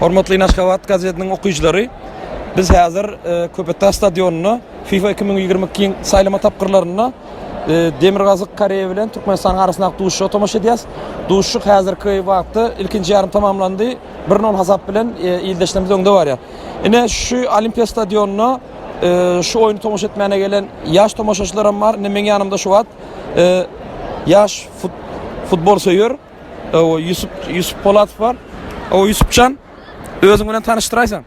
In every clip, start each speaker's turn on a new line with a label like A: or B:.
A: Hormatly Naşgabat gazetinin okuyucuları, biz hazır Köpektaş stadionuna FIFA 2022 saylama tapkırlarına Demirgazık Koreya bilen Türkmenistan arasındaki duşu tomoş ediyaz. Duşu hazırki vaqtda ilkinci yarım tamamlandı. 1-0 hasap bilen ildeşlerimiz önde var ya. Yine şu Olimpiya stadionuna şu oyunu tomoş etmeyene gelen yaş tomoşaçılarım var. Benim yanımda şu vat yaş futbol söylüyor. O Yusuf Polatov var. O Yusufcan özün bilen tanıştıraysan.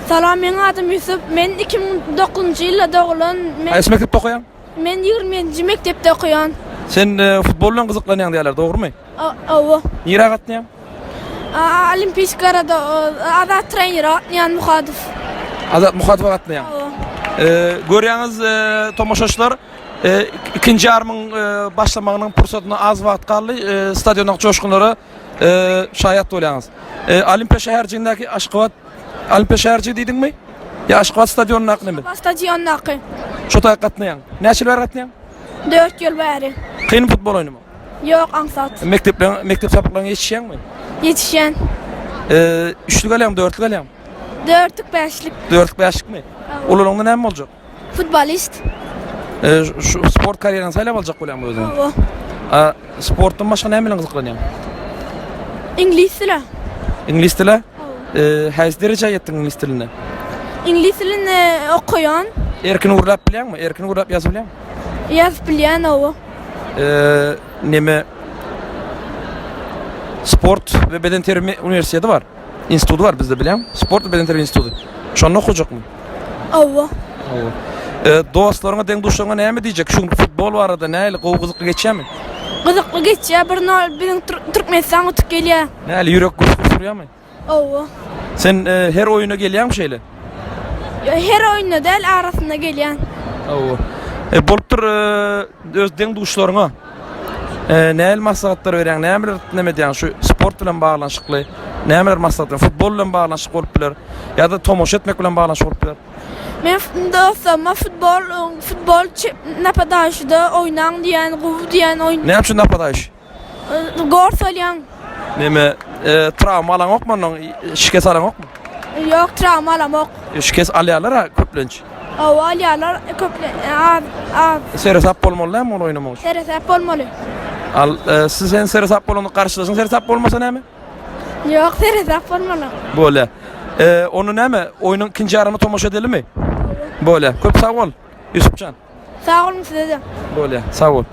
B: Salam, men adım Yusuf. Men 2009 ýylda doğulan.
A: Qaysi mektepde okuyan?
B: Men 20-nji mektepde okuyan.
A: Sen futbol bilen kızıklanyan diýerler, dogrymy?
B: Owa.
A: Nira gatnayan?
B: Olimpiskada azat trener atnayan Muhadif.
A: Azat Muhadif gatnayan. Görýäňiz tomoşaçylar ikinji yarmyň başlamagynyň pursatyna az wagt galdy. Stadionyň joşgunlary şaýat bolýaňyz. Olimpiya şäherçigindäki Aşgabat Olimpiya şäherçigi diýdiňmi? Ya Aşgabat stadionuny aqnemy?
B: Stadionyny aqy.
A: Şota gatnayan. Näçe ýyl gatnayan?
B: 4 ýyl bäri.
A: Kyn futbol oýnamy?
B: Ýok, aňsat.
A: Mektep sapyklaryna ýetişýänmi?
B: Ýetişýän.
A: 3'lük alýam, 4'lük alýam.
B: 4'lük 5'lik.
A: 4'lük 5'likmi? Ulanyňda näme boljak?
B: Futbolist.
A: Şu sport karieryny saýlap aljak bolýan bu özüň.
B: Owa.
A: Sportdan başga näme bilen gyzyklanýan?
B: İngiliz dili.
A: İngiliz dili? Häzir derejä ýetdiň İngiliz diline?
B: İngiliz dilini okuyan.
A: Erkin urlap bilýärmi? Erkin urlap ýazyp bilýärmi?
B: Ýazyp bilýän owa.
A: Neme Sport ve Beden Terimi Üniversitesi var. İnstitutu var bizde bilýän. Sport ve Beden Terimi İnstitutu. Şonu okujakmy?
B: Owa.
A: Dostlaryňa, deň duşlaryňa näme diýjek? Şu futbol barada näle gowgyzykly geçýärmi?
B: Gyzykly geçýär, 1-0 biziň Türkmenistan utup gelýär.
A: Näle ýürek gurulýarmy?
B: Owa.
A: Sen her oyuna gelýän şeýle?
B: Her oyunda däl arasynda gelýän.
A: Owa. Bolupdyr öz deň duşlaryňa näme maslahatlar berýän, näme diýän şu sport bilen baglanşykly, nämeler maslahatlar, futbol bilen baglanşyk bolup biler, ýa-da tomoş etmek bilen baglanşyk bolup biler.
B: Men dostuma futbol napadaşda oynan diýen, gowy diýen oýun.
A: Näme üçin napadaş?
B: Gol salýan.
A: Näme travma alan okmy, şikes alan okmy?
B: Ýok, travma alamok.
A: Şikes alýarlar ha köplenç.
B: Owa, alýarlar köple.
A: Seresap bolmaly mı oýnamak?
B: Seresap bolmaly.
A: Siz sen seresap bolanyny garşylaşyň, seresap bolmasa näme?
B: Ýok, seresap bolmaly.
A: Bole. Onu näme? Oýnyň ikinji ýaryny tomoşa edilimi? Bole. Köp sag bol. Yusupcan.
B: Sag bolun size de.
A: Bole. Sag bol.